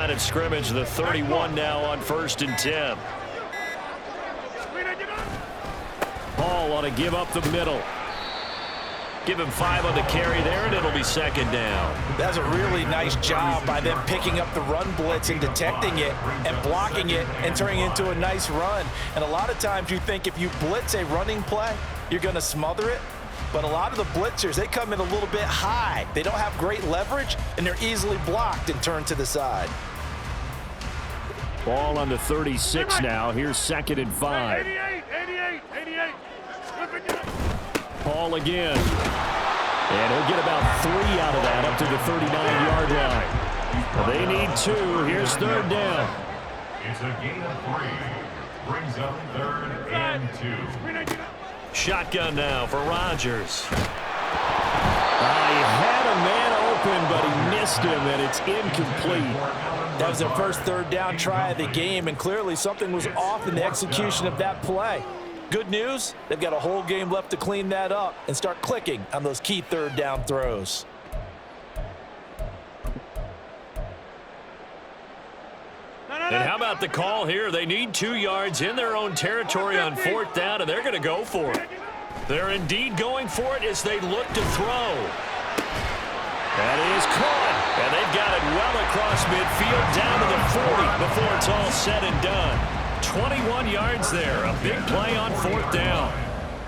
line of scrimmage, the 31 now on 1st and 10. Paul on a give up the middle. Give him 5 on the carry there, and it'll be 2nd down. That's a really nice job by them picking up the run blitz and detecting it and blocking it and turning it into a nice run. And a lot of times you think if you blitz a running play, you're going to smother it. But a lot of the blitzers, they come in a little bit high. They don't have great leverage, and they're easily blocked and turned to the side. Ball on the 36 now. Here's 2nd and 5. 88. Paul again. And he'll get about 3 out of that up to the 39-yard line. They need 2. Here's 3rd down. It's a gain of 3. Brings up 3rd and 2. Shotgun now for Rodgers. He had a man open, but he missed him, and it's incomplete. That was their first 3rd down try of the game, and clearly something was off in the execution of that play. Good news, they've got a whole game left to clean that up and start clicking on those key 3rd down throws. And how about the call here? They need 2 yards in their own territory on 4th down, and they're going to go for it. They're indeed going for it as they look to throw. That is caught, and they've got it well across midfield down to the 40 before it's all said and done. 21 yards there, a big play on 4th down.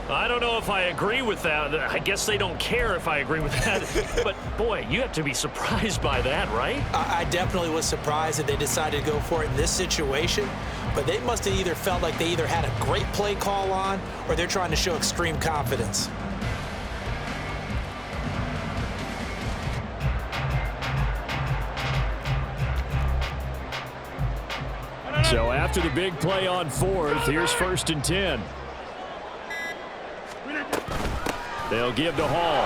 I don't know if I agree with that. I guess they don't care if I agree with that. But, boy, you have to be surprised by that, right? I definitely was surprised that they decided to go for it in this situation. But they must have either felt like they either had a great play call on or they're trying to show extreme confidence. So after the big play on 4th, here's 1st and 10. They'll give to Hall.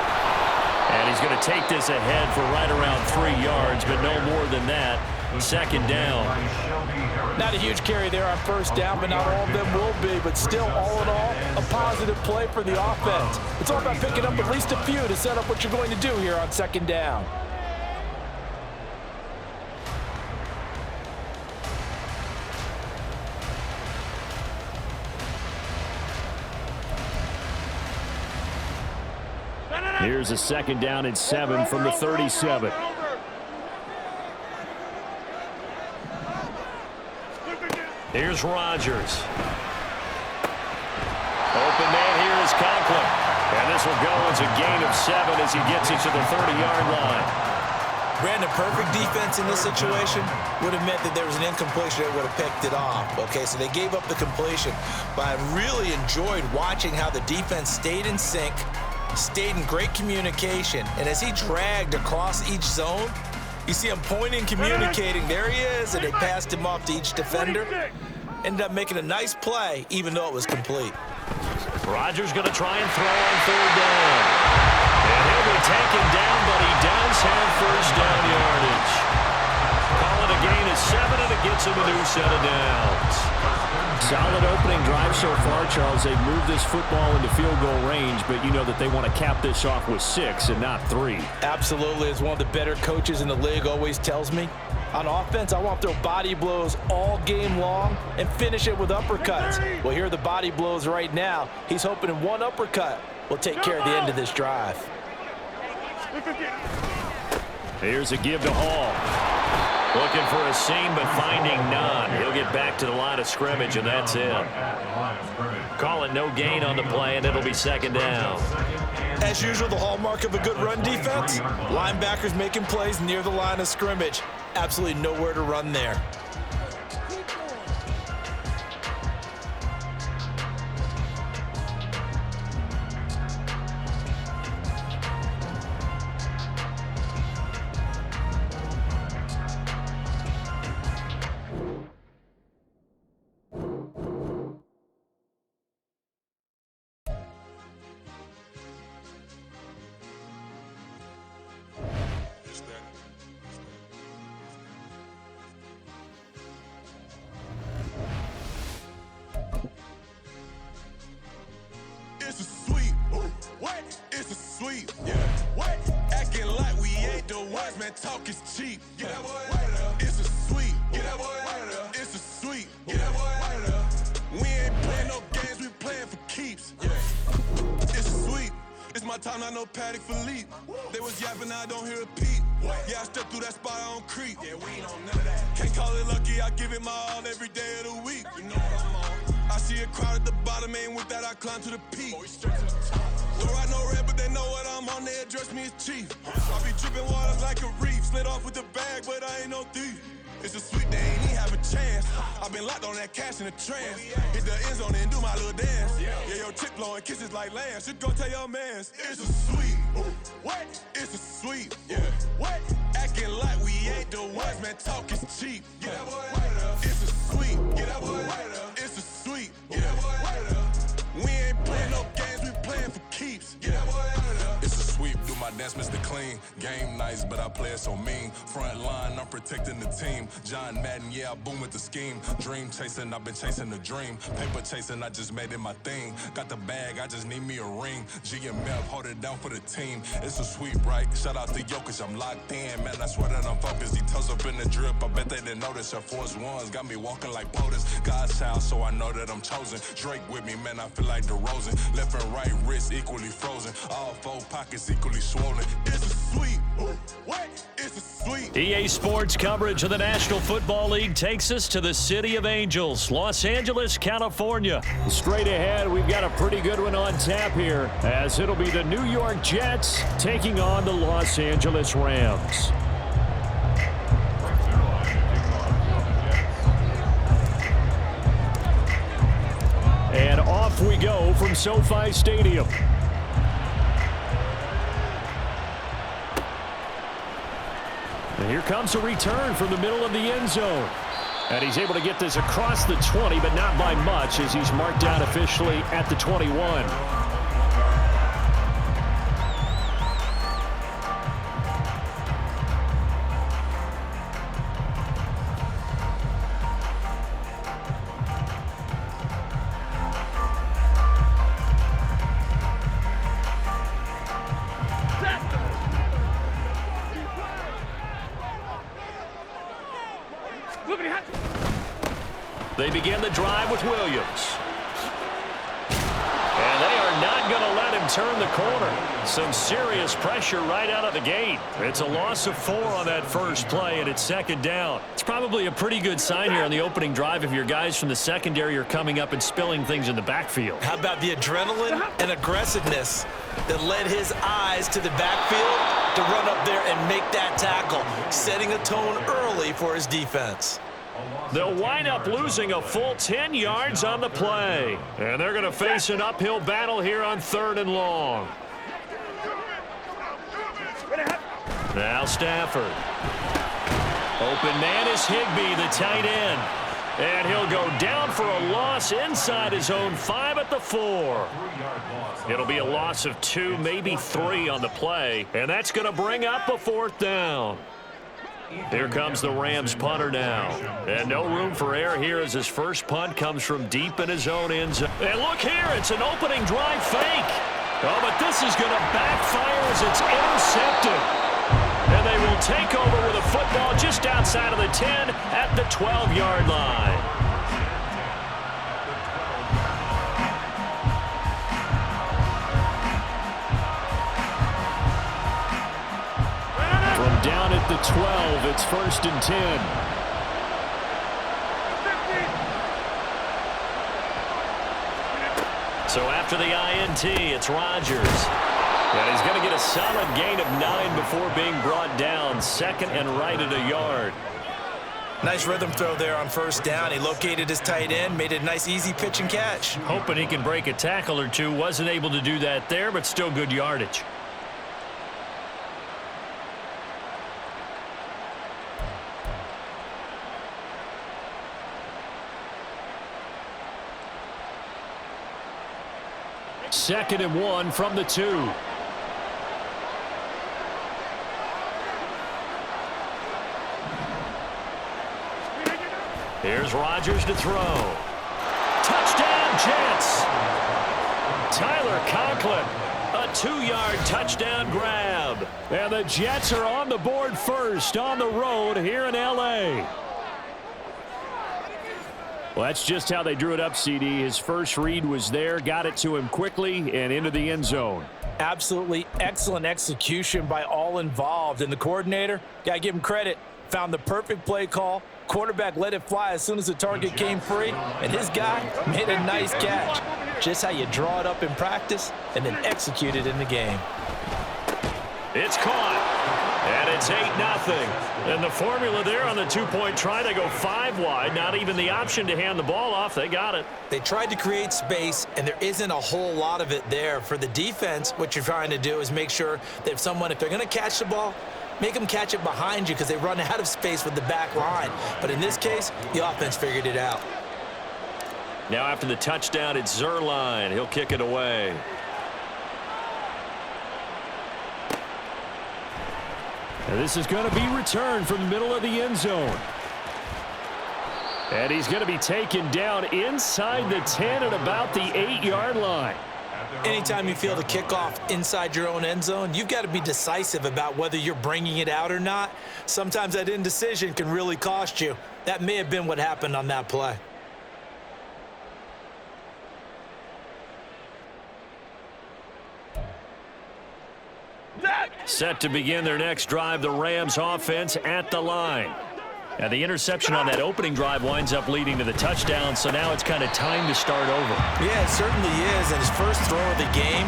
And he's going to take this ahead for right around 3 yards, but no more than that. 2nd down. Not a huge carry there on 1st down, but not all of them will be. But still, all in all, a positive play for the offense. It's all about picking up at least a few to set up what you're going to do here on 2nd down. Here's a 2nd down and 7 from the 37. Here's Rodgers. Open man here is Conklin. And this will go as a gain of 7 as he gets it to the 30-yard line. Brandon, perfect defense in this situation would have meant that there was an incompletion that would have picked it off. Okay, so they gave up the completion. But I really enjoyed watching how the defense stayed in sync, stayed in great communication, and as he dragged across each zone, you see him pointing, communicating, there he is, and they passed him off to each defender. Ended up making a nice play, even though it was complete. Rodgers going to try and throw on 3rd down. And he'll be taken down, but he does have 1st down yardage. Call it a gain of 7, and it gets him a new set of downs. Solid opening drive so far, Charles. They've moved this football into field goal range, but you know that they want to cap this off with 6 and not 3. Absolutely. As one of the better coaches in the league always tells me, on offense, I want to throw body blows all game long and finish it with uppercuts. Well, here are the body blows right now. He's hoping in one uppercut will take care of the end of this drive. Here's a give to Hall. Looking for a seam, but finding none. He'll get back to the line of scrimmage, and that's it. Call it no gain on the play, and it'll be 2nd down. As usual, the hallmark of a good run defense, linebackers making plays near the line of scrimmage. Absolutely nowhere to run there. It's a sweep. What? It's a sweep. Yeah. What? Acting like we ain't the ones, man. Talk is cheap. Yeah. What? It's a sweep. my time, not no Paddock Philippe. They was yapping, I don't hear a peep. Yeah, I stepped through that spot, I don't creep. Yeah, we ain't on none of that. Can't call it lucky, I give it my all every day of the week. You know what I'm on. I see a crowd at the bottom, ain't with that, I climb to the peak. Don't ride no red, but they know what I'm on, they address me as chief. I be dripping water like a reef, slid off with the bag, but I ain't no thief. It's a sweet, they ain't even have a chance. I been locked on that cash in a trance. Hit the end zone and do my little dance. Yeah, your chick blowing kisses like lambs. Should go tell your mans. It's a sweet. What? It's a sweet. Yeah. What? Acting like we ain't the ones, man. Talk is cheap. Get that boy out of there. It's a sweet. Get that boy out of there. It's a sweet. Get that boy out of there. We ain't playing no games, we playing for keeps. Get that boy out of there. It's a sweep, do my dance, Mr. Clean. Game nice, but I play it so mean. Front line, I'm protecting the team. John Madden, yeah, I boom with the scheme. Dream chasing, I've been chasing the dream. Paper chasing, I just made it my thing. Got the bag, I just need me a ring. G and Mel, hold it down for the team. It's a sweep, right? Shout out to Jokic, I'm locked in. Man, I swear that I'm focused. He toes up in the drip, I bet they didn't notice. Her force ones got me walking like POTUS. God's child, so I know that I'm chosen. Drake with me, man, I feel like DeRozan. Left and right wrist equally frozen. All four pockets equally swollen. It's a sweet. What? It's a sweet. EA Sports coverage of the National Football League takes us to the City of Angels, Los Angeles, California. Straight ahead, we've got a pretty good one on tap here, as it'll be the New York Jets taking on the Los Angeles Rams. And off we go from SoFi Stadium. And here comes a return from the middle of the end zone. And he's able to get this across the 20, but not by much, as he's marked down officially at the 21. They begin the drive with Williams. And they are not going to let him turn the corner. Some serious pressure right out of the gate. It's a loss of 4 on that first play, and it's second down. It's probably a pretty good sign here on the opening drive if your guys from the secondary are coming up and spilling things in the backfield. How about the adrenaline and aggressiveness that led his eyes to the backfield to run up there and make that tackle, setting a tone early for his defense. They'll wind up losing a full 10 yards on the play. And they're going to face an uphill battle here on 3rd and long. Now Stafford. Open man is Higbee, the tight end. And he'll go down for a loss inside his own 5 at the 4. It'll be a loss of 2, maybe 3 on the play. And that's going to bring up a 4th down. Here comes the Rams punter now. And no room for error here as his first punt comes from deep in his own end zone. And look here, it's an opening drive fake. Oh, but this is going to backfire as it's intercepted. And they will take over with a football just outside of the 10 at the 12-yard line. Down at the 12, it's 1st and 10. So after the INT, it's Rodgers. And he's going to get a solid gain of 9 before being brought down. 2nd and right at a yard. Nice rhythm throw there on 1st down. He located his tight end, made it a nice easy pitch and catch. Hoping he can break a tackle or two. Wasn't able to do that there, but still good yardage. Second and 1 from the 2. Here's Rodgers to throw. Touchdown, Jets. Tyler Conklin, a 2-yard touchdown grab. And the Jets are on the board first on the road here in L.A. Well, that's just how they drew it up, CD. His first read was there, got it to him quickly and into the end zone. Absolutely excellent execution by all involved. And the coordinator, got to give him credit, found the perfect play call. Quarterback let it fly as soon as the target came free, and his guy made a nice catch. Just how you draw it up in practice and then execute it in the game. It's caught, and it's 8-0. And the formula there on the two-point try, they go 5 wide. Not even the option to hand the ball off. They got it. They tried to create space, and there isn't a whole lot of it there. For the defense, what you're trying to do is make sure that if they're going to catch the ball, make them catch it behind you because they run out of space with the back line. But in this case, the offense figured it out. Now after the touchdown, it's Zuerlein. He'll kick it away. And this is going to be returned from the middle of the end zone. And he's going to be taken down inside the 10 at about the 8-yard line. Anytime you feel the kickoff inside your own end zone, you've got to be decisive about whether you're bringing it out or not. Sometimes that indecision can really cost you. That may have been what happened on that play. Set to begin their next drive, the Rams offense at the line. And the interception on that opening drive winds up leading to the touchdown, so now it's kind of time to start over. Yeah, it certainly is, and his first throw of the game.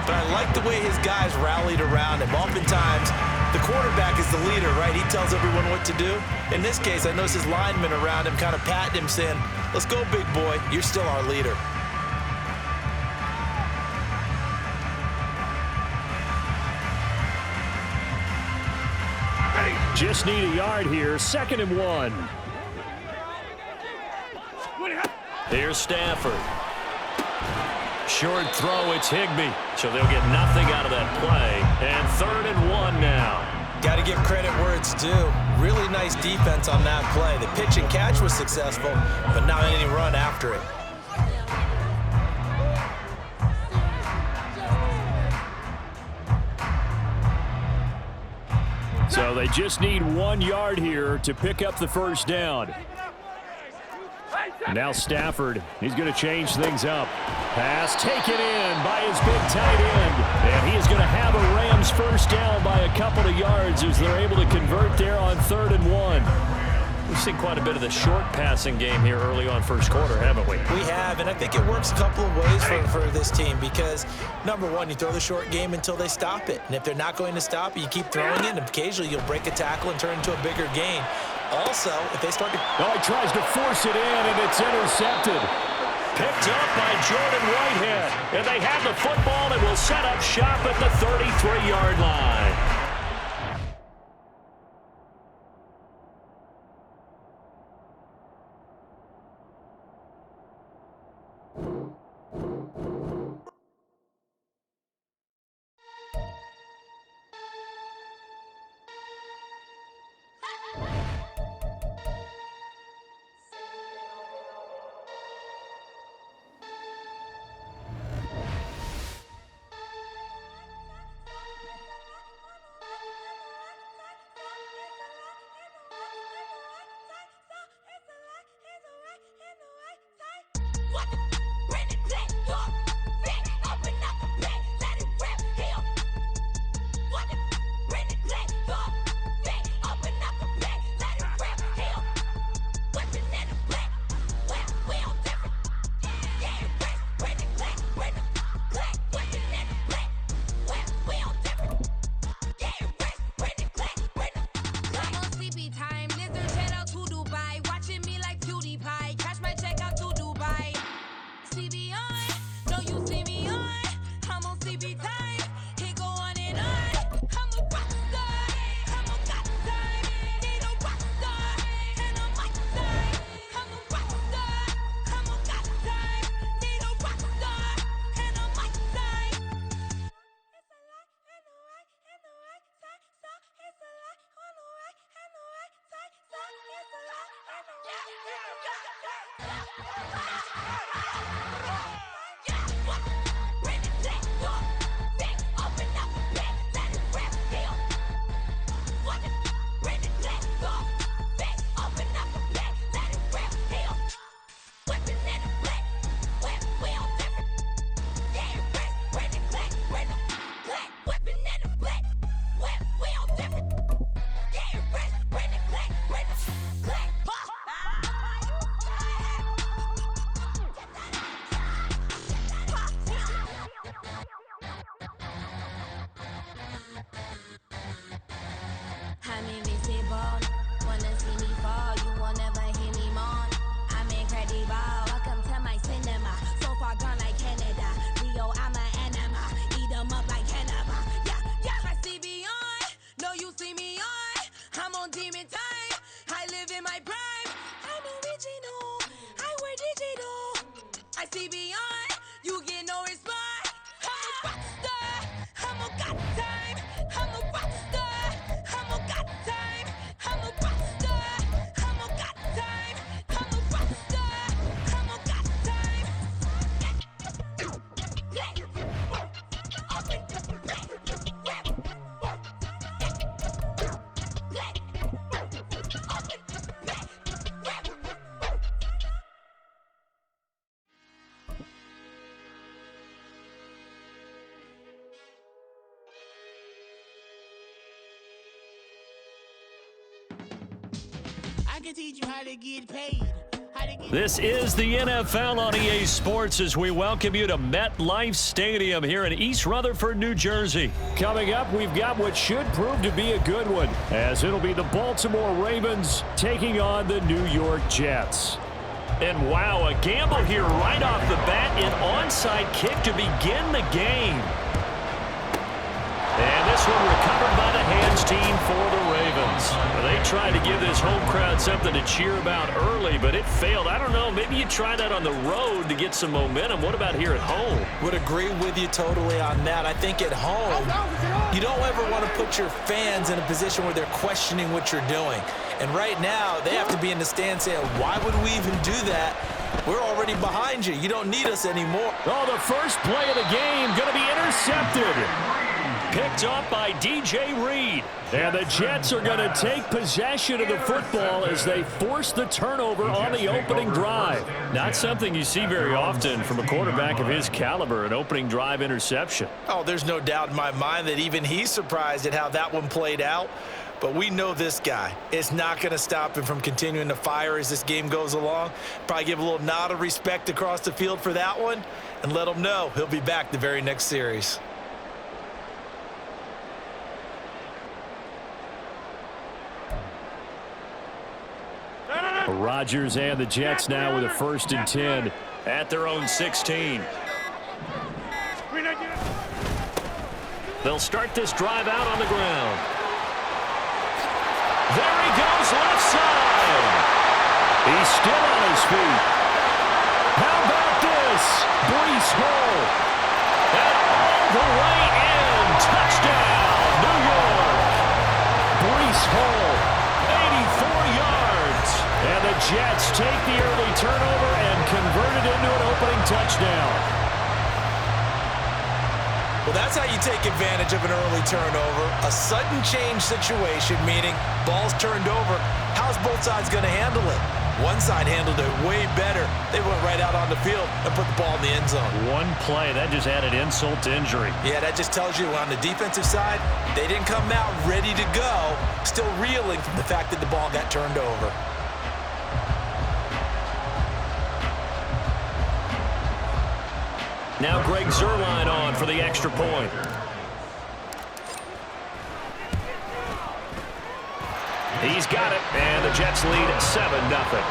But I like the way his guys rallied around him. Oftentimes, the quarterback is the leader, right? He tells everyone what to do. In this case, I noticed his linemen around him kind of patting him, saying, "Let's go, big boy. You're still our leader." Just need a yard here. 2nd and 1. Here's Stafford. Short throw, it's Higbee. So they'll get nothing out of that play. And 3rd and 1 now. Got to give credit where it's due. Really nice defense on that play. The pitch and catch was successful, but not any run after it. So they just need 1 yard here to pick up the first down. Now Stafford, he's going to change things up. Pass taken in by his big tight end. And he is going to have a Rams first down by a couple of yards as they're able to convert there on 3rd and 1. We've seen quite a bit of the short passing game here early on first quarter, haven't we? We have, and I think it works a couple of ways for this team because, number one, you throw the short game until they stop it. And if they're not going to stop it, you keep throwing it, and occasionally you'll break a tackle and turn into a bigger gain. Also, if they start to... Oh, he tries to force it in, and it's intercepted. Picked up by Jordan Whitehead. And they have the football and will set up shop at the 33-yard line. can teach you how to get paid. This is the NFL on EA Sports as we welcome you to MetLife Stadium here in East Rutherford, New Jersey. Coming up, we've got what should prove to be a good one, as it'll be the Baltimore Ravens taking on the New York Jets. And wow, a gamble here right off the bat, an onside kick to begin the game. And this one recovered by the hands team for the Ravens. They tried to give this home crowd something to cheer about early, but it failed. I don't know, maybe you try that on the road to get some momentum. What about here at home? Would agree with you totally on that. I think at home, you don't ever want to put your fans in a position where they're questioning what you're doing. And right now, they have to be in the stand saying, why would we even do that? We're already behind you. You don't need us anymore. Oh, the first play of the game going to be intercepted. Picked up by DJ Reed. And the Jets are going to take possession of the football as they force the turnover on the opening drive. Not something you see very often from a quarterback of his caliber, an opening drive interception. Oh, there's no doubt in my mind that even he's surprised at how that one played out. But we know this guy. It's not going to stop him from continuing to fire as this game goes along. Probably give a little nod of respect across the field for that one and let him know he'll be back the very next series. Rodgers and the Jets now with a 1st and 10 at their own 16. They'll start this drive out on the ground. There he goes, left side. He's still on his feet. How about this? Breece Hall. And all the way in. Touchdown, New York. Breece Hall. 84 yards. And the Jets take the early turnover and convert it into an opening touchdown. Well, that's how you take advantage of an early turnover. A sudden change situation, meaning ball's turned over. How's both sides going to handle it? One side handled it way better. They went right out on the field and put the ball in the end zone. One play, that just added insult to injury. Yeah, that just tells you on the defensive side, they didn't come out ready to go, still reeling from the fact that the ball got turned over. Now Greg Zuerlein on for the extra point. He's got it, and the Jets lead 7-0.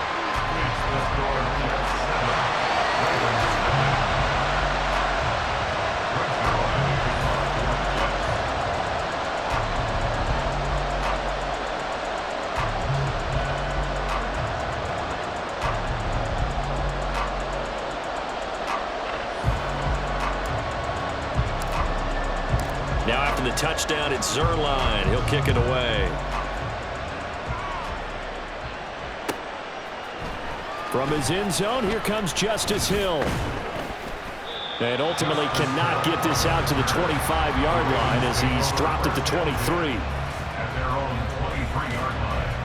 Now after the touchdown, it's Zuerlein. He'll kick it away. From his end zone, here comes Justice Hill. And ultimately cannot get this out to the 25-yard line as he's dropped at the 23. At their own 23-yard line.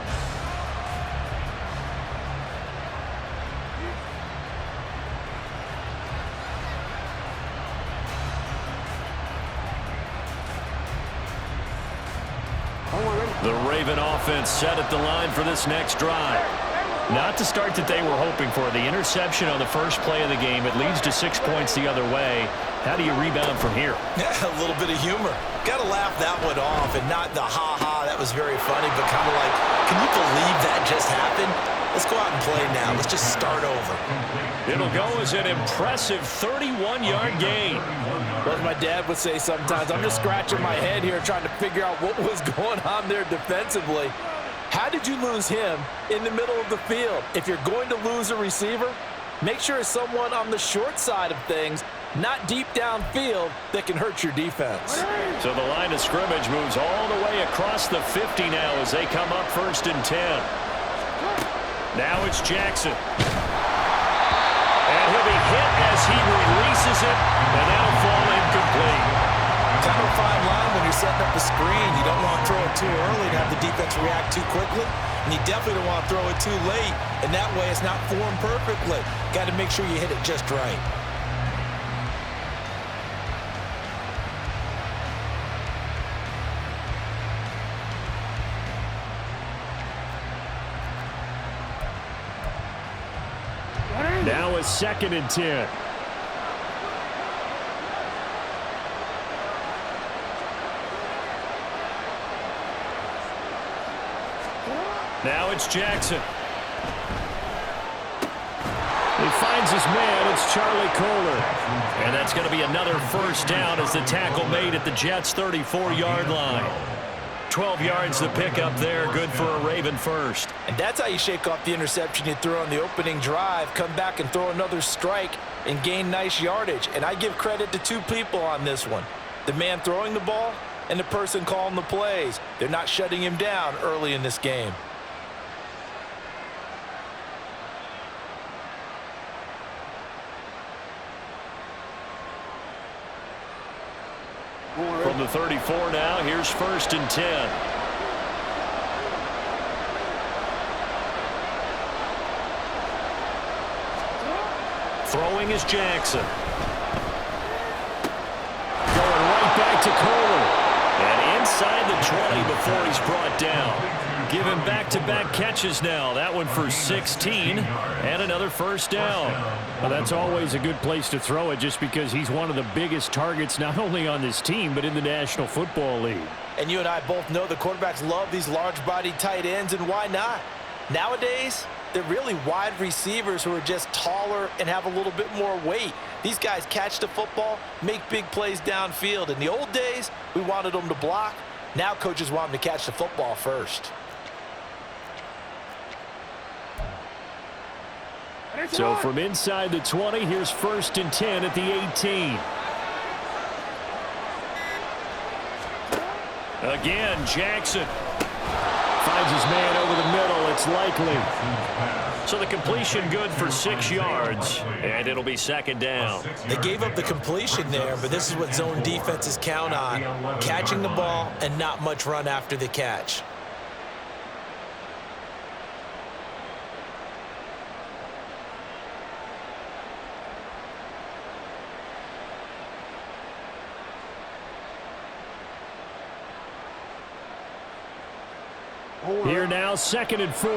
The Raven offense set at the line for this next drive. Not the start that they were hoping for. The interception on the first play of the game. It leads to 6 points the other way. How do you rebound from here? Yeah, a little bit of humor. Got to laugh that one off and not the ha-ha. That was very funny, but kind of like, can you believe that just happened? Let's go out and play now. Let's just start over. It'll go as an impressive 31-yard gain. Well, as my dad would say sometimes, I'm just scratching my head here trying to figure out what was going on there defensively. How did you lose him in the middle of the field? If you're going to lose a receiver, make sure it's someone on the short side of things, not deep downfield, that can hurt your defense. So the line of scrimmage moves all the way across the 50 now as they come up 1st and 10. Now it's Jackson. And he'll be hit as he releases it, and that'll fall incomplete. Kind of a fine line when you're setting up a screen. You don't want to throw it too early to have the defense react too quickly, and you definitely don't want to throw it too late, and that way it's not formed perfectly. Got to make sure you hit it just right. 2nd and 10. Now it's Jackson. He finds his man. It's Charlie Kohler. And that's going to be another first down as the tackle made at the Jets' 34-yard line. 12 yards to pick up there. Good for a Raven first. And that's how you shake off the interception you threw on the opening drive. Come back and throw another strike and gain nice yardage. And I give credit to two people on this one. The man throwing the ball and the person calling the plays. They're not shutting him down early in this game. From the 34 now, here's 1st and 10. Throwing is Jackson. Going right back to Kohler. And inside the 20 before he's brought down. Given back-to-back catches now. That one for 16 and another first down. Well, that's always a good place to throw it just because he's one of the biggest targets not only on this team but in the National Football League. And you and I both know the quarterbacks love these large-bodied tight ends, and why not? Nowadays, they're really wide receivers who are just taller and have a little bit more weight. These guys catch the football, make big plays downfield. In the old days, we wanted them to block. Now coaches want them to catch the football first. So from inside the 20, here's 1st and 10 at the 18. Again, Jackson. Finds his man over the middle. It's likely. So the completion good for 6 yards, and it'll be 2nd down. They gave up the completion there, but this is what zone defenses count on. Catching the ball and not much run after the catch. Here now, 2nd and 4.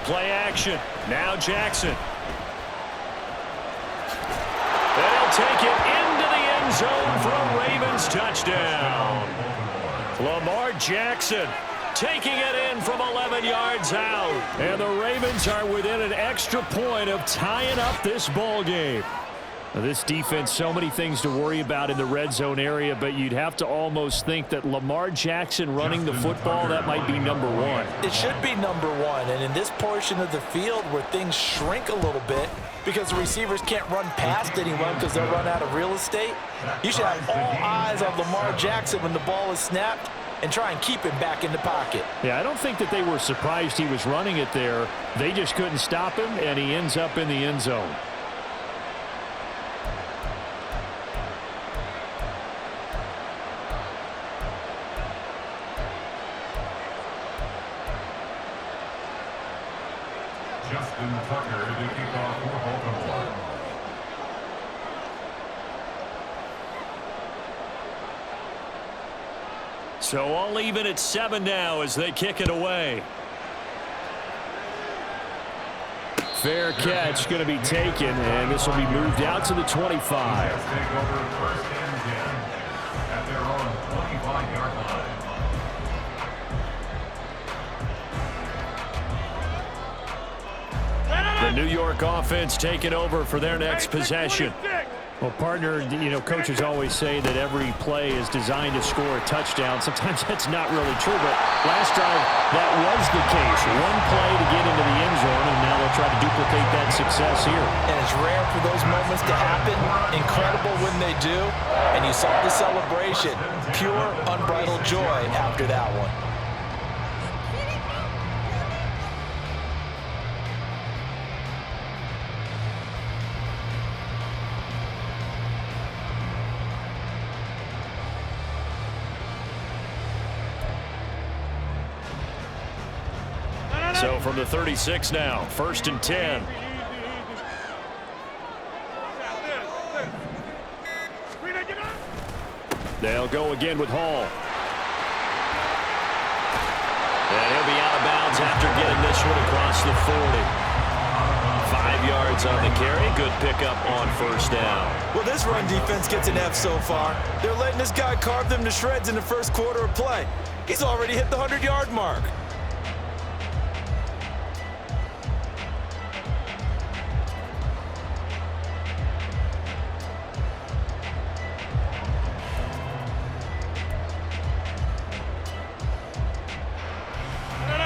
Play action. Now Jackson. They'll take it into the end zone for a Ravens touchdown. Lamar Jackson taking it in from 11 yards out. And the Ravens are within an extra point of tying up this ball game. This defense, so many things to worry about in the red zone area, but you'd have to almost think that Lamar Jackson running the football, that might be number one. It should be number one, and in this portion of the field where things shrink a little bit because the receivers can't run past anyone because they'll run out of real estate, you should have all eyes on Lamar Jackson when the ball is snapped and try and keep him back in the pocket. Yeah, I don't think that they were surprised he was running it there. They just couldn't stop him, and he ends up in the end zone. Justin Tucker to kick off for Baltimore. So all even at 7 now as they kick it away. Fair catch going to be taken, and this will be moved out to the 25. Jets take over 1st and 10 at their own 25-yard line. The New York offense taking over for their next possession. Well, partner, you know, coaches always say that every play is designed to score a touchdown. Sometimes that's not really true, but last drive, that was the case. One play to get into the end zone, and now they'll try to duplicate that success here. And it's rare for those moments to happen. Incredible when they do. And you saw the celebration. Pure, unbridled joy after that one. So from the 36 now, 1st and 10. They'll go again with Hall. And he'll be out of bounds after getting this one across the 40. 5 yards on the carry. Good pickup on first down. Well, this run defense gets an F so far. They're letting this guy carve them to shreds in the first quarter of play. He's already hit the 100-yard mark.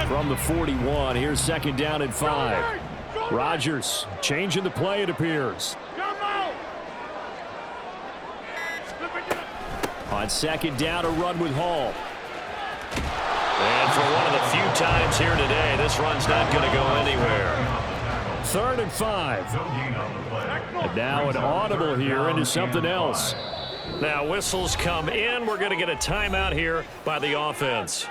From the 41, here's second down and 5. Rodgers changing the play, it appears. On second down, a run with Hall. And for one of the few times here today, this run's not going to go anywhere. 3rd and 5. And now an audible here into something else. Now whistles come in. We're going to get a timeout here by the offense.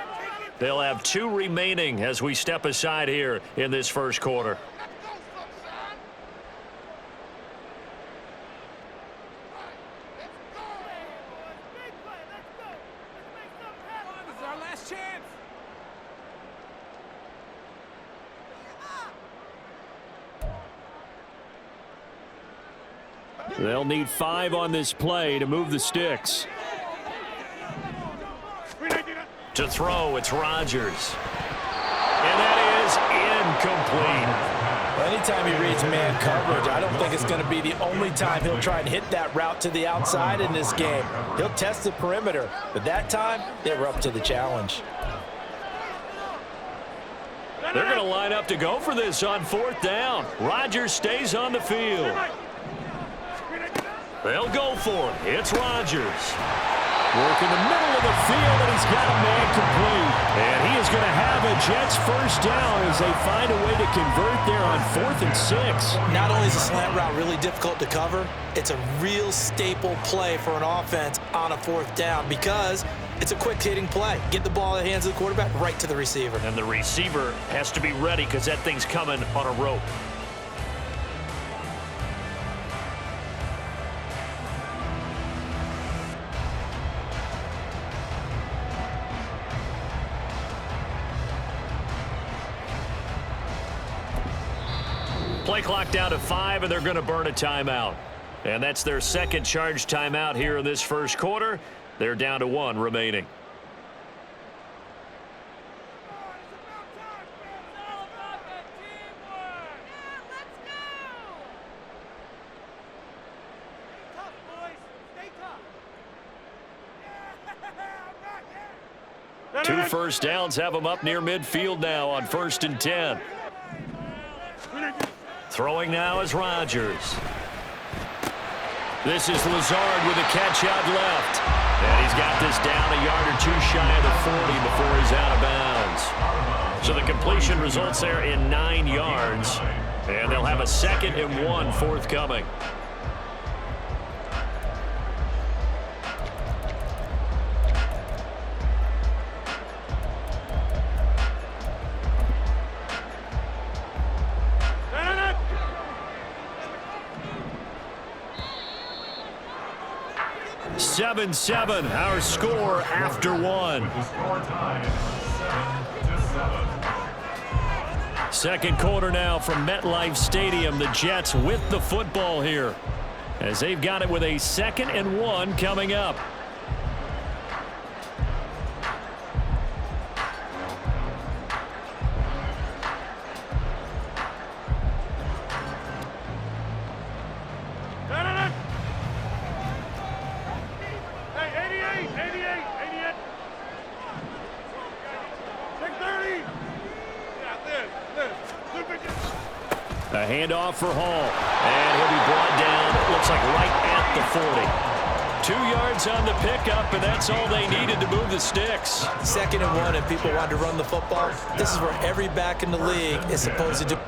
They'll have 2 remaining as we step aside here in this first quarter. They'll need 5 on this play to move the sticks. To throw, it's Rodgers. And that is incomplete. Well, anytime he reads man coverage, I don't think it's going to be the only time he'll try and hit that route to the outside in this game. He'll test the perimeter, but that time, they were up to the challenge. They're going to line up to go for this on 4th down. Rodgers stays on the field. They'll go for it. It's Rodgers. Work in the middle of the field, and he's got a man complete. And he is going to have a Jets first down as they find a way to convert there on 4th and 6. Not only is a slant route really difficult to cover, it's a real staple play for an offense on a 4th down because it's a quick-hitting play. Get the ball in the hands of the quarterback right to the receiver. And the receiver has to be ready because that thing's coming on a rope. Play clock down to 5, and they're going to burn a timeout. And that's their second charge timeout here in this first quarter. They're down to 1 remaining. Two first downs have them up near midfield now on 1st and 10. Throwing now is Rodgers. This is Lazard with a catch out left. And he's got this down a yard or 2 shy of the 40 before he's out of bounds. So the completion results there in 9 yards. And they'll have a 2nd and 1 forthcoming. Seven, our score after 1. Second quarter now from MetLife Stadium. The Jets with the football here as they've got it with a 2nd and 1 coming up. A handoff for Hall, and he'll be brought down, it looks like right at the 40. 2 yards on the pickup, and that's all they needed to move the sticks. 2nd and 1, and people wanted to run the football. This is where every back in the league is supposed to do.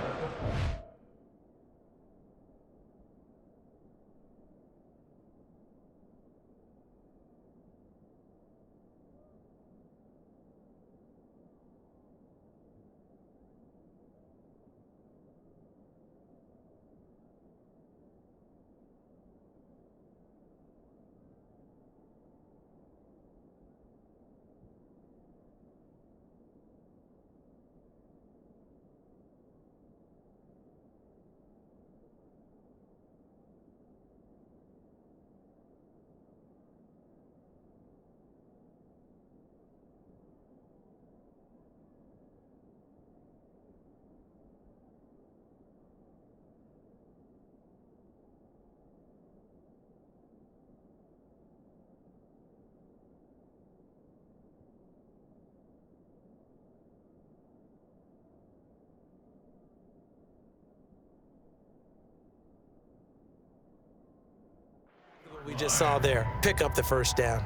We just saw there. Pick up the first down.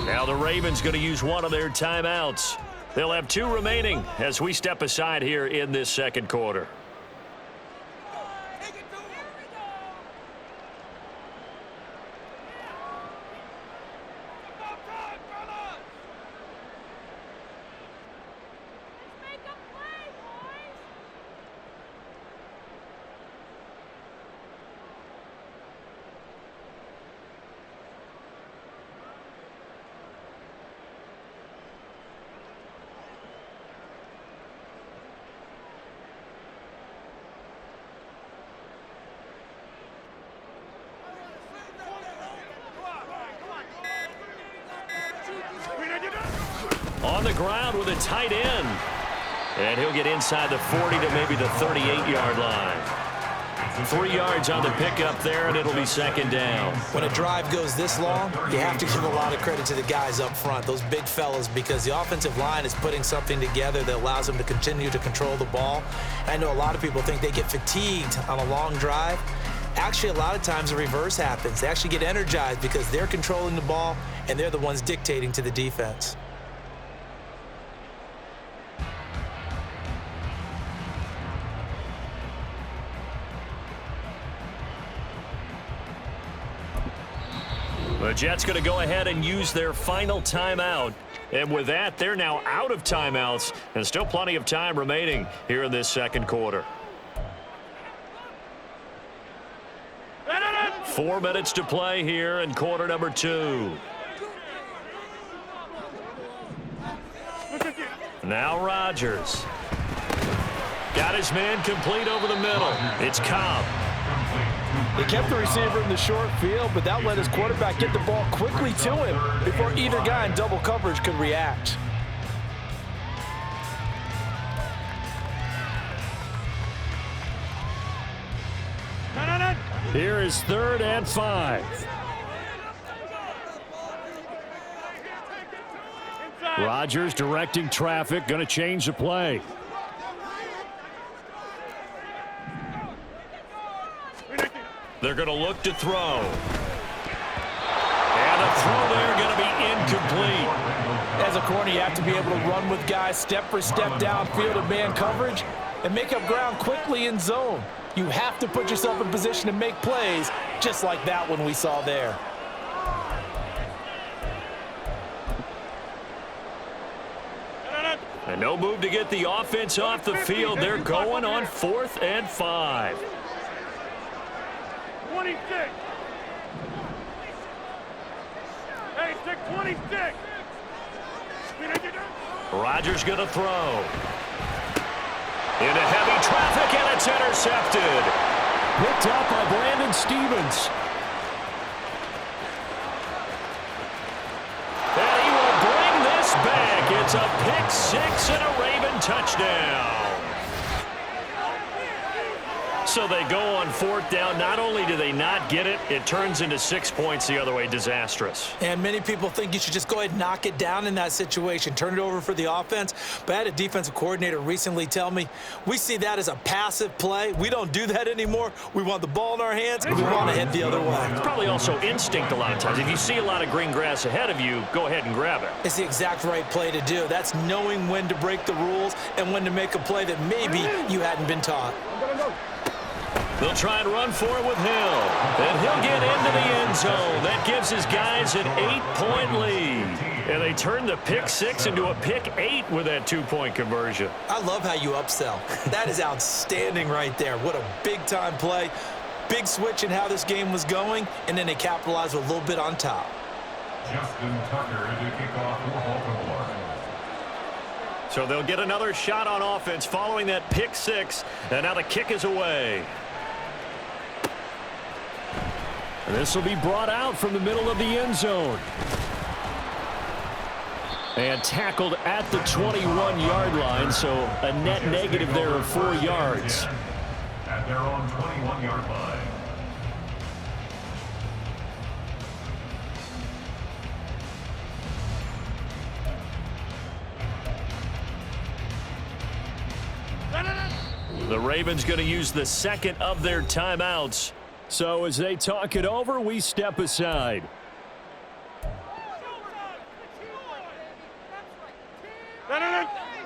Now the Ravens going to use one of their timeouts. They'll have 2 remaining as we step aside here in this second quarter. On the ground with a tight end. And he'll get inside the 40 to maybe the 38-yard line. 3 yards on the pickup there, and it'll be second down. When a drive goes this long, you have to give a lot of credit to the guys up front, those big fellas, because the offensive line is putting something together that allows them to continue to control the ball. I know a lot of people think they get fatigued on a long drive. Actually, a lot of times the reverse happens. They actually get energized because they're controlling the ball, and they're the ones dictating to the defense. The Jets going to go ahead and use their final timeout. And with that, they're now out of timeouts. And still plenty of time remaining here in this second quarter. 4 minutes to play here in quarter number 2. Now Rodgers. Got his man complete over the middle. It's Cobb. He kept the receiver in the short field, but that let his quarterback get the ball quickly to him before either guy in double coverage could react. Here is 3rd and 5. Rodgers directing traffic, going to change the play. They're going to look to throw. And a throw there going to be incomplete. As a corner, you have to be able to run with guys step for step downfield in man coverage and make up ground quickly in zone. You have to put yourself in position to make plays, just like that one we saw there. And no move to get the offense off the field. They're going on 4th and 5. 26. Hey, 26. Rodgers going to throw. Into heavy traffic, and it's intercepted. Picked up by Brandon Stevens. And he will bring this back. It's a pick 6 and a Raven touchdown. So they go on 4th down. Not only do they not get it, it turns into 6 points the other way. Disastrous. And many people think you should just go ahead and knock it down in that situation, turn it over for the offense. But I had a defensive coordinator recently tell me, we see that as a passive play. We don't do that anymore. We want the ball in our hands, and we want to head the other way. It's probably also instinct a lot of times. If you see a lot of green grass ahead of you, go ahead and grab it. It's the exact right play to do. That's knowing when to break the rules and when to make a play that maybe you hadn't been taught. They'll try and run for it with Hill. And he'll get into the end zone. That gives his guys an 8-point lead. And they turn the pick 6 into a pick 8 with that 2-point conversion. I love how you upsell. That is outstanding right there. What a big-time play. Big switch in how this game was going, and then they capitalized with a little bit on top. Justin Tucker to kick off for Baltimore. So they'll get another shot on offense following that pick 6. And now the kick is away. And this will be brought out from the middle of the end zone. And tackled at the 21-yard line, so a net negative there of 4 yards. At their own 21-yard line. The Ravens going to use the second of their timeouts. So as they talk it over, we step aside.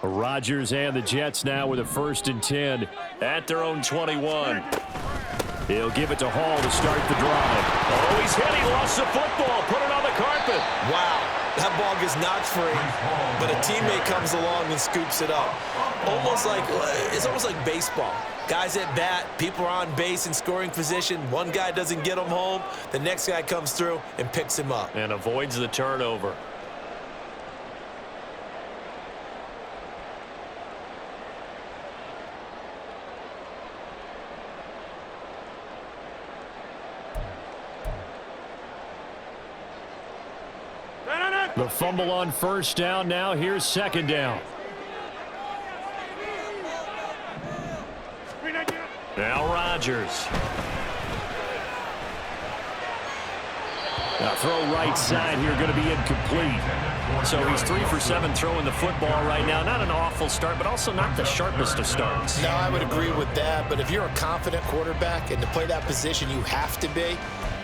Rodgers and the Jets now with a 1st and 10 at their own 21. He'll give it to Hall to start the drive. Oh, he's hit. He lost the football. Put it on the carpet. Wow. That ball gets knocked free, but a teammate comes along and scoops it up. It's almost like baseball. Guys at bat, people are on base in scoring position. One guy doesn't get him home. The next guy comes through and picks him up. And avoids the turnover. The fumble on 1st down. Now here's 2nd down. Now Rodgers. Now throw right side here, going to be incomplete. So he's 3 for 7 throwing the football right now. Not an awful start, but also not the sharpest of starts. No, I would agree with that. But if you're a confident quarterback and to play that position you have to be,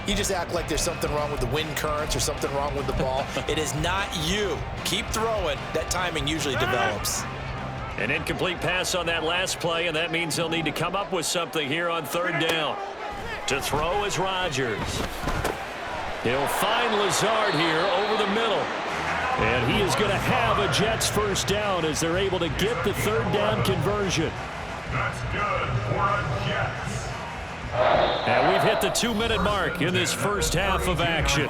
you just act like there's something wrong with the wind currents or something wrong with the ball. It is not you. Keep throwing. That timing usually develops. An incomplete pass on that last play, and that means they'll need to come up with something here on 3rd down. To throw is Rodgers. He'll find Lazard here over the middle. And he is going to have a Jets 1st down as they're able to get the 3rd down conversion. That's good for a Jets. And we've hit the 2-minute mark in this first half of action.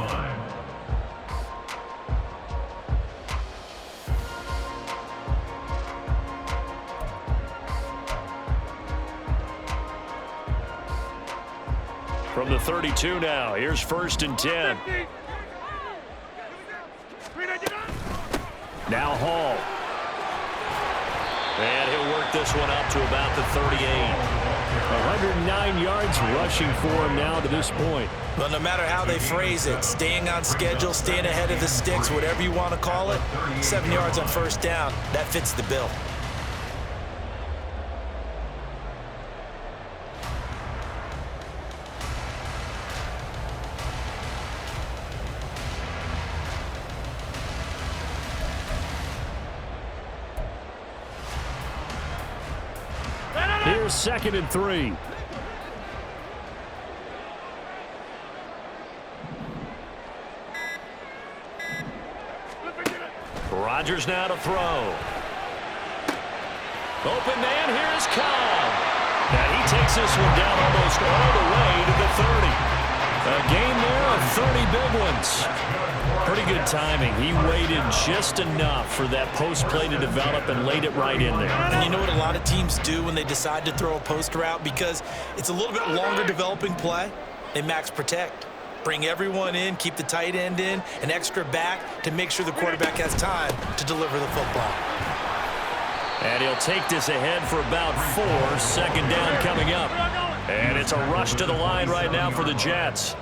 From the 32 now, here's 1st and 10. Now Hall. And he'll work this one up to about the 38. 109 yards rushing for him now to this point. Well, no matter how they phrase it, staying on schedule, staying ahead of the sticks, whatever you want to call it, 7 yards on 1st down, that fits the bill. Here's 2nd and 3. Rodgers now to throw. Open man, here is Cobb. And he takes this one down almost all the way to the 30. A game there of 30 big ones. Pretty good timing. He waited just enough for that post play to develop and laid it right in there. And you know what a lot of teams do when they decide to throw a post route? Because it's a little bit longer developing play, they max protect. Bring everyone in, keep the tight end in, an extra back to make sure the quarterback has time to deliver the football. And he'll take this ahead for about 4. 2nd down coming up. And it's a rush to the line right now for the Jets.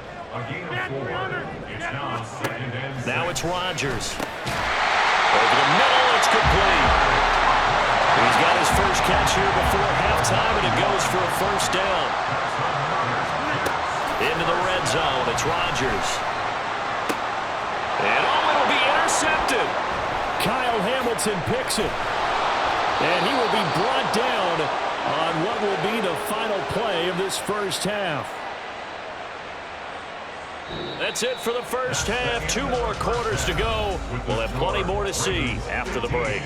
Now it's Rodgers. Over the middle, it's complete. He's got his first catch here before halftime, and it goes for a 1st down. Into the red zone, it's Rodgers. And it'll be intercepted. Kyle Hamilton picks it. And he will be brought down on what will be the final play of this first half. That's it for the first half. 2 more quarters to go. We'll have plenty more to see after the break.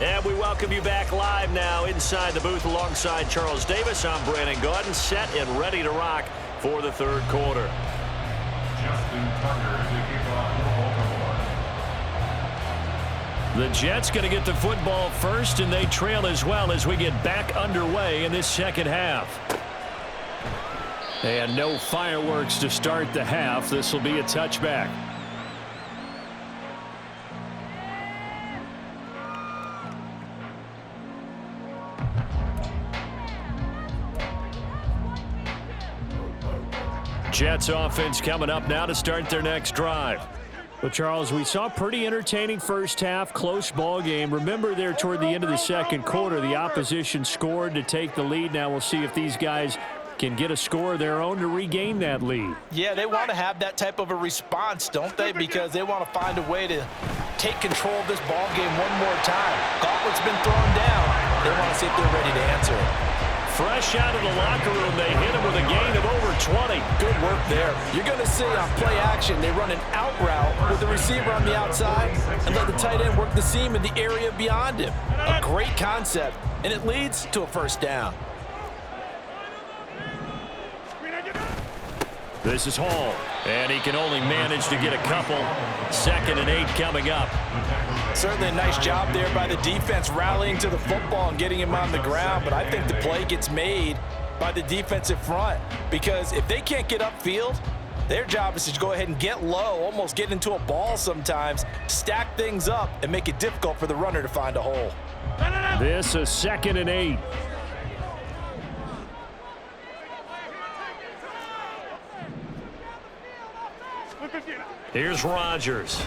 And we welcome you back live now inside the booth alongside Charles Davis. I'm Brandon Gaudin, set and ready to rock for the 3rd quarter. The Jets going to get the football first, and they trail as well as we get back underway in this second half. And no fireworks to start the half. This will be a touchback. Jets offense coming up now to start their next drive. Well, Charles, we saw a pretty entertaining first half, close ball game. Remember there toward the end of the second quarter, the opposition scored to take the lead. Now we'll see if these guys can get a score of their own to regain that lead. Yeah, they want to have that type of a response, don't they? Because they want to find a way to take control of this ball game one more time. Gauntlet's been thrown down. They want to see if they're ready to answer it. Fresh out of the locker room, they hit him with a gain of over 20. Good work there. You're going to see on play action, they run an out route with the receiver on the outside and let the tight end work the seam in the area beyond him. A great concept, and it leads to a first down. This is Hall, and he can only manage to get a couple. 2nd and 8 coming up. Certainly a nice job there by the defense rallying to the football and getting him on the ground, but I think the play gets made by the defensive front because if they can't get upfield, their job is to go ahead and get low, almost get into a ball sometimes, stack things up, and make it difficult for the runner to find a hole. This is 2nd and 8. Here's Rodgers.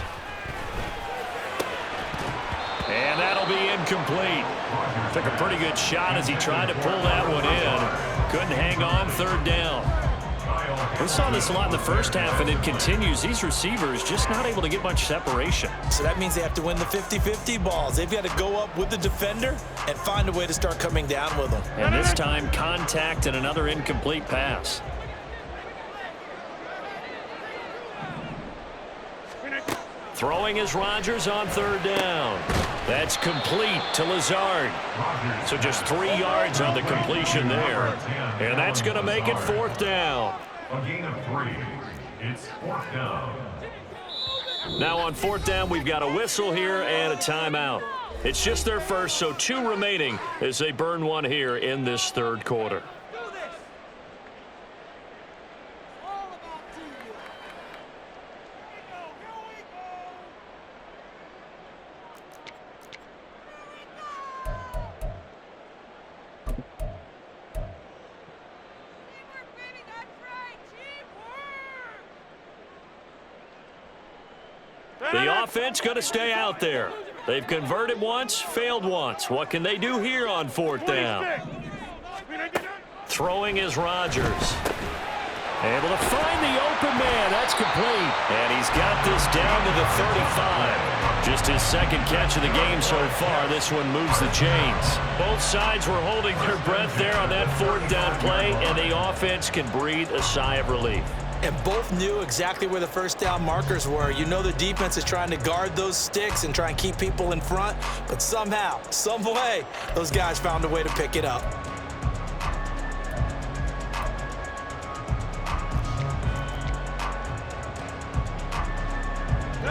And that'll be incomplete. Took a pretty good shot as he tried to pull that one in. Couldn't hang on 3rd down. We saw this a lot in the first half, and it continues. These receivers just not able to get much separation. So that means they have to win the 50-50 balls. They've got to go up with the defender and find a way to start coming down with them. And this time, contact and another incomplete pass. Throwing is Rodgers on 3rd down. That's complete to Lazard. So just 3 yards on the completion there. And that's going to make it 4th down. A gain of 3. It's 4th down. Now on 4th down, we've got a whistle here and a timeout. It's just their first, so 2 remaining as they burn one here in this 3rd quarter. The offense going to stay out there. They've converted once, failed once. What can they do here on 4th down? Throwing is Rodgers. Able to find the open man. That's complete. And he's got this down to the 35. Just his 2nd catch of the game so far. This one moves the chains. Both sides were holding their breath there on that 4th down play, and the offense can breathe a sigh of relief. And both knew exactly where the first down markers were. You know the defense is trying to guard those sticks and try and keep people in front, but somehow, some way, those guys found a way to pick it up.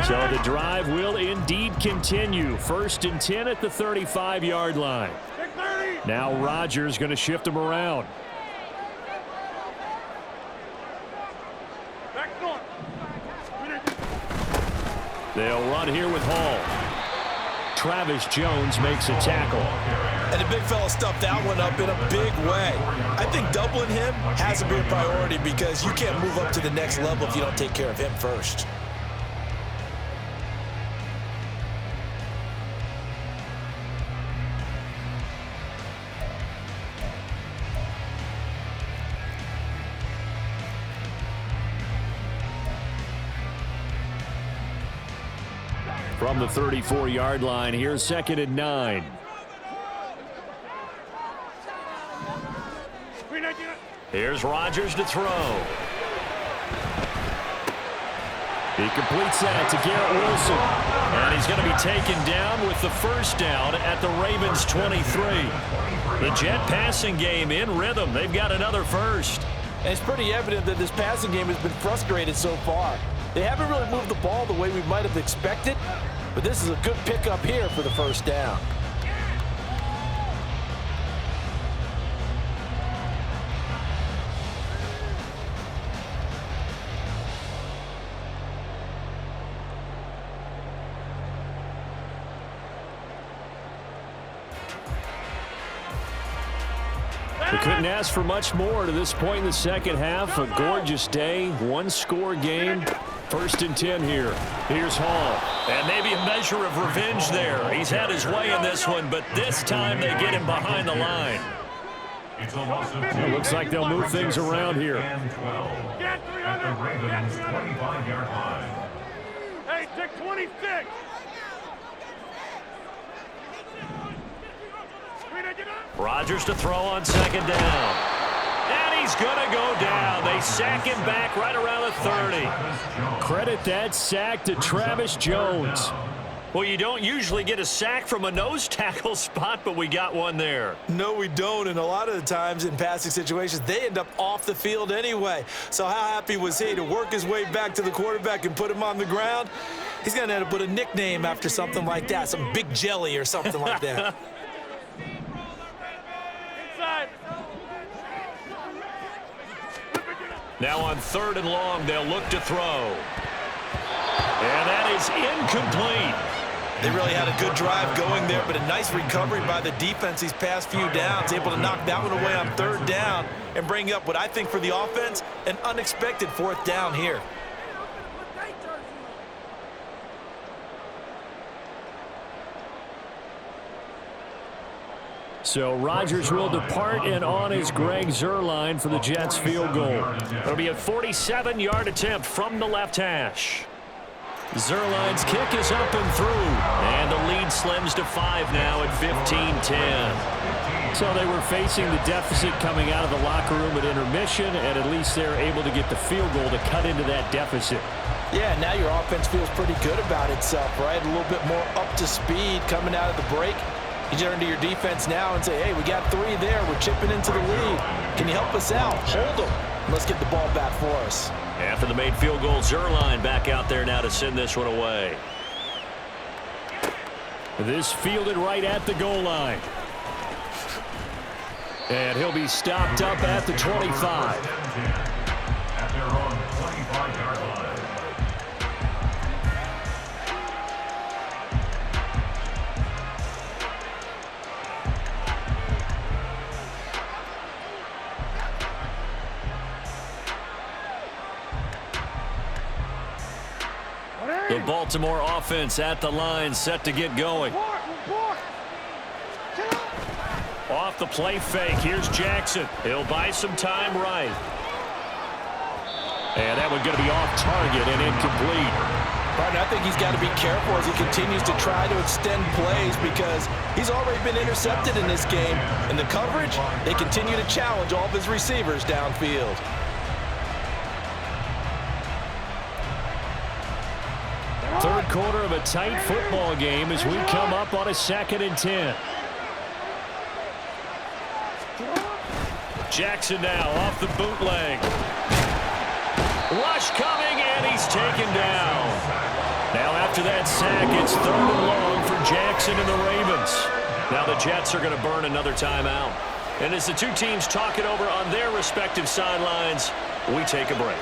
So the drive will indeed continue. 1st and 10 at the 35-yard line. Now Rodgers going to shift them around. They'll run here with Hall. Travis Jones makes a tackle. And the big fella stuffed that one up in a big way. I think doubling him has to be a priority because you can't move up to the next level if you don't take care of him first. From the 34-yard line, here's 2nd and 9. Here's Rodgers to throw. He completes that to Garrett Wilson. And he's going to be taken down with the 1st down at the Ravens' 23. The Jet passing game in rhythm. They've got another first. And it's pretty evident that this passing game has been frustrated so far. They haven't really moved the ball the way we might have expected, but this is a good pickup here for the 1st down. We couldn't ask for much more to this point in the second half. A gorgeous day, one-score game. 1st and 10 here. Here's Hall. And maybe a measure of revenge there. He's had his way in this one, but this time they get him behind the line. It looks like they'll move things around here. At the Ravens' 25-yard line. Hey, take 26. Rodgers to throw on 2nd down. And he's going to go down. They sack him back right around the 30. Credit that sack to Travis Jones. Well, you don't usually get a sack from a nose tackle spot, but we got one there. No, we don't, and a lot of the times in passing situations, they end up off the field anyway. So how happy was he to work his way back to the quarterback and put him on the ground? He's going to end up with a nickname after something like that, some Big Jelly or something like that. Now on 3rd and long, they'll look to throw. And that is incomplete. They really had a good drive going there, but a nice recovery by the defense these past few downs, able to knock that one away on 3rd down and bring up what I think for the offense, an unexpected 4th down here. So Rodgers will depart, and on is Greg Zuerlein for the Jets field goal. It'll be a 47-yard attempt from the left hash. Zuerlein's kick is up and through. And the lead slims to 5 now at 15-10. So they were facing the deficit coming out of the locker room at intermission, and at least they're able to get the field goal to cut into that deficit. Yeah, now your offense feels pretty good about itself, right? A little bit more up to speed coming out of the break. You turn to your defense now and say, hey, we got 3 there. We're chipping into the lead. Can you help us out? Hold them. Let's get the ball back for us. After the made field goal, Zuerlein back out there now to send this one away. This fielded right at the goal line. And he'll be stopped up at the 25. At their own 25-yard line. The Baltimore offense at the line, set to get going. Off the play fake, here's Jackson. He'll buy some time right. And that one going to be off target and incomplete. Partner, I think he's got to be careful as he continues to try to extend plays because he's already been intercepted in this game. And the coverage, they continue to challenge all of his receivers downfield. Third quarter of a tight football game as we come up on a 2nd and 10. Jackson now off the bootleg. Rush coming, and he's taken down. Now after that sack, it's 3rd and long for Jackson and the Ravens. Now the Jets are going to burn another timeout. And as the two teams talk it over on their respective sidelines, we take a break.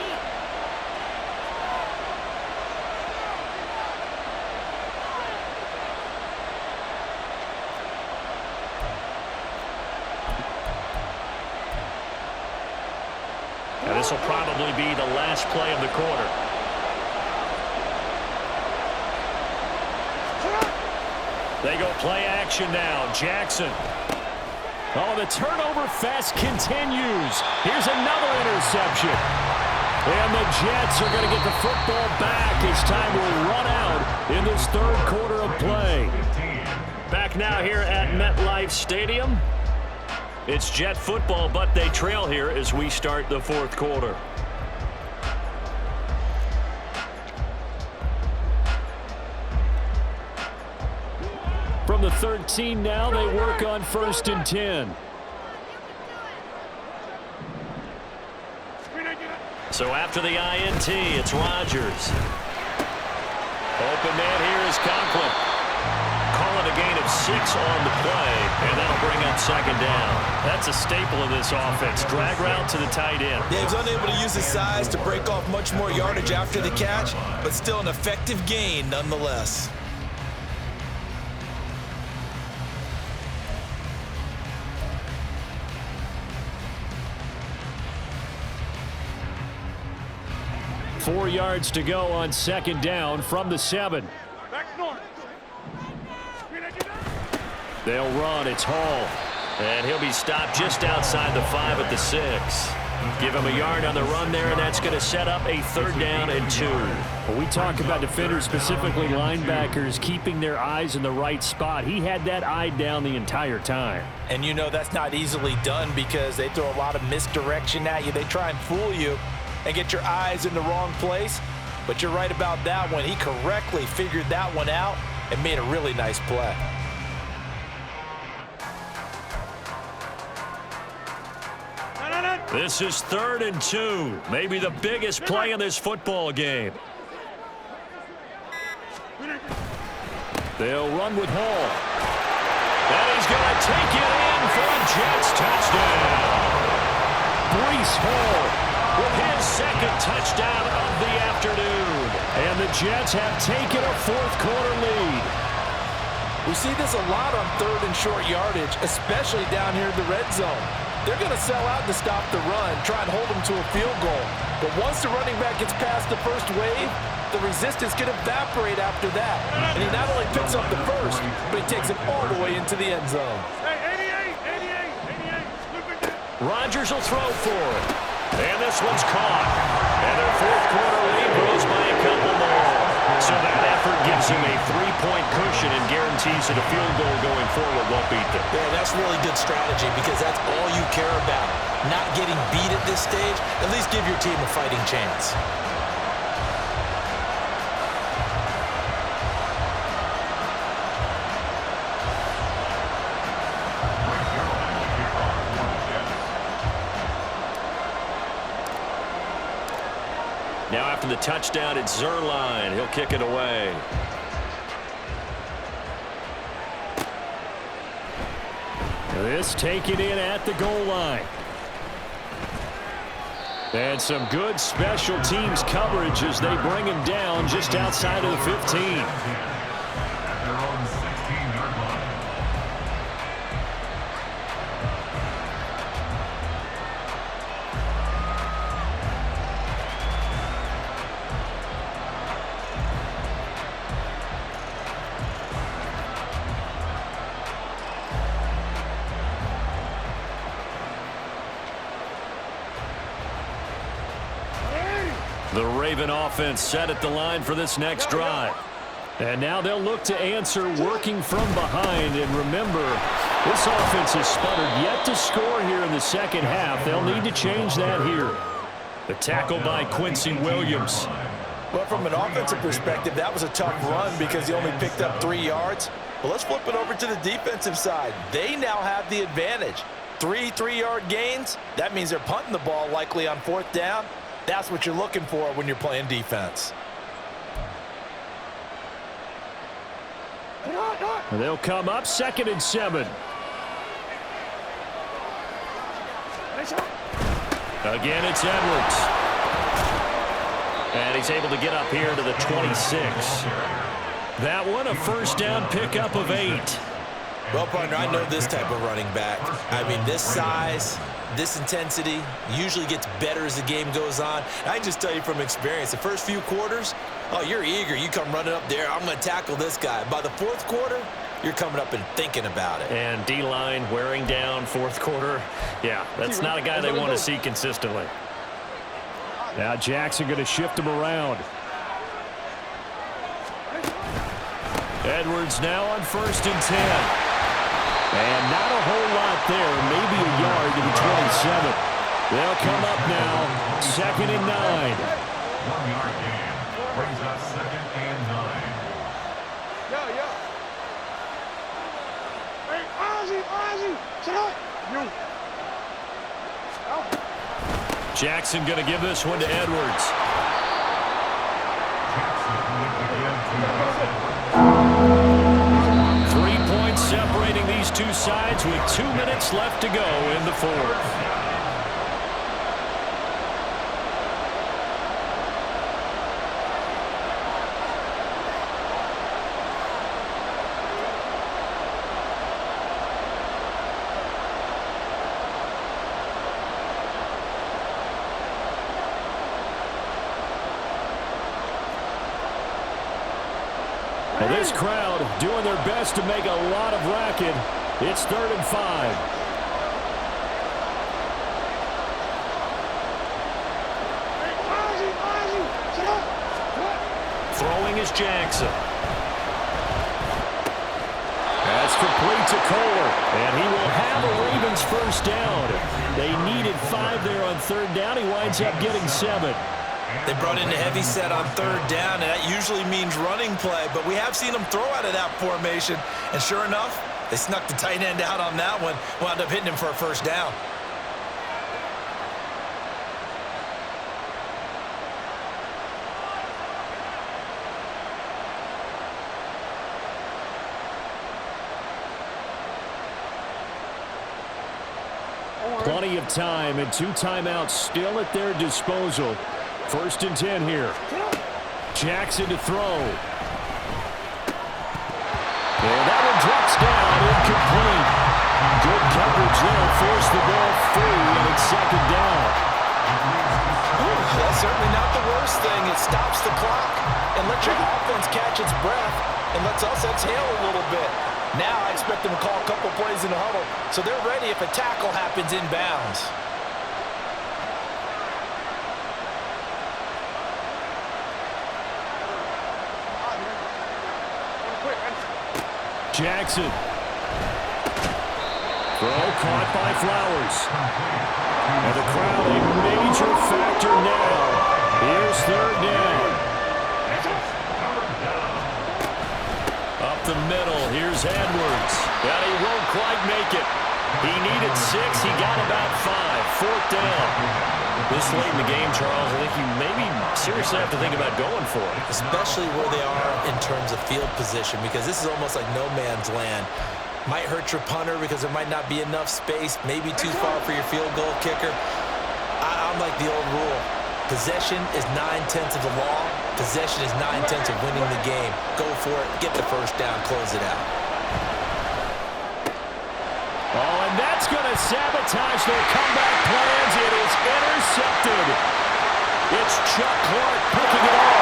And this will probably be the last play of the quarter. They go play action now. Jackson. Oh, the turnover fest continues. Here's another interception. And the Jets are going to get the football back as time will run out in this 3rd quarter of play. Back now here at MetLife Stadium. It's Jet football, but they trail here as we start the 4th quarter. From the 13 now, they work on 1st and 10. So after the INT, it's Rodgers. Open man here is Conklin. Call it a gain of 6 on the play, and that'll bring up 2nd down. That's a staple of this offense. Drag route to the tight end. Yeah, he was unable to use his size to break off much more yardage after the catch, but still an effective gain nonetheless. 4 yards to go on 2nd down from the 7. Back north. They'll run. It's Hall. And he'll be stopped just outside the 5 at the 6. Give him a yard on the run there, and that's going to set up a 3rd down and 2. When we talk about defenders, specifically linebackers, keeping their eyes in the right spot, he had that eye down the entire time. And you know that's not easily done because they throw a lot of misdirection at you. They try and fool you and get your eyes in the wrong place. But you're right about that one. He correctly figured that one out and made a really nice play. This is 3rd and 2. Maybe the biggest play in this football game. They'll run with Hall. And he's going to take it in for a Jets touchdown. Breece Hall With his 2nd touchdown of the afternoon. And the Jets have taken a 4th quarter lead. We see this a lot on 3rd and short yardage, especially down here in the red zone. They're going to sell out to stop the run, try and hold them to a field goal. But once the running back gets past the first wave, the resistance can evaporate after that. And he not only picks up the first, but he takes it all the way into the end zone. Hey, 88. Rodgers will throw for it. And this one's caught. And their 4th quarter lead grows by a couple more. So that effort gives him a 3-point cushion and guarantees that a field goal going forward won't beat them. Yeah, that's really good strategy because that's all you care about. Not getting beat at this stage. At least give your team a fighting chance. Now after the touchdown, it's Zerline. He'll kick it away. This taken in at the goal line. And some good special teams coverage as they bring him down just outside of the 15. At their own 16-yard line. The Raven offense set at the line for this next drive. And now they'll look to answer working from behind. And remember, this offense has sputtered yet to score here in the 2nd half. They'll need to change that here. The tackle by Quincy Williams. But from an offensive perspective, that was a tough run because he only picked up 3 yards. But let's flip it over to the defensive side. They now have the advantage. 3 3-yard gains. That means they're punting the ball likely on 4th down. That's what you're looking for when you're playing defense. They'll come up 2nd and 7. Again, it's Edwards. And he's able to get up here to the 26. That one, a 1st down pickup of 8. Well, partner, I know this type of running back. I mean, this size, this intensity usually gets better as the game goes on. I can just tell you from experience, the first few quarters, oh, you're eager. You come running up there, I'm going to tackle this guy. By the 4th quarter, you're coming up and thinking about it. And D-line wearing down 4th quarter. Yeah, that's not a guy they want to see consistently. Now Jackson going to shift him around. Edwards now on 1st and 10. And not a whole lot there, maybe a yard to the 27. They'll come up now, 2nd and 9. 1-yard gain brings up 2nd and 9. Hey, Ozzy, sit up. Jackson going to give this one to Edwards. Jackson with the 3 points separating these two sides with 2 minutes left to go in the 4th. This crowd doing their best to make a lot of racket. It's 3rd and 5. Throwing is Jackson. That's complete to Kohler, and he will have a Ravens first down. They needed 5 there on 3rd down. He winds up getting 7. They brought in a heavy set on 3rd down, and that usually means running play, but we have seen them throw out of that formation, and sure enough, they snuck the tight end out on that one, wound up hitting him for a first down. Plenty of time and 2 timeouts still at their disposal. 1st and 10 here. Jackson to throw. And that one drops down, incomplete. Good coverage there, forced the ball free, and it's 2nd down. That's certainly not the worst thing. It stops the clock and lets your offense catch its breath and lets us exhale a little bit. Now I expect them to call a couple plays in the huddle, so they're ready if a tackle happens inbounds. Jackson. Throw caught by Flowers. And the crowd a major factor now. Here's 3rd down. Up the middle, here's Edwards. But he won't quite make it. He needed 6, he got about 5. 4th down. This late in the game, Charles, I think you maybe seriously have to think about going for it. Especially where they are in terms of field position, because this is almost like no man's land. Might hurt your punter because there might not be enough space, maybe too far for your field goal kicker. I'm like the old rule. Possession is 9/10 of the law. Possession is 9/10 of winning the game. Go for it, get the first down, close it out. Oh, and that's going to sabotage their comeback plans. It is intercepted. It's Chuck Clark picking it up.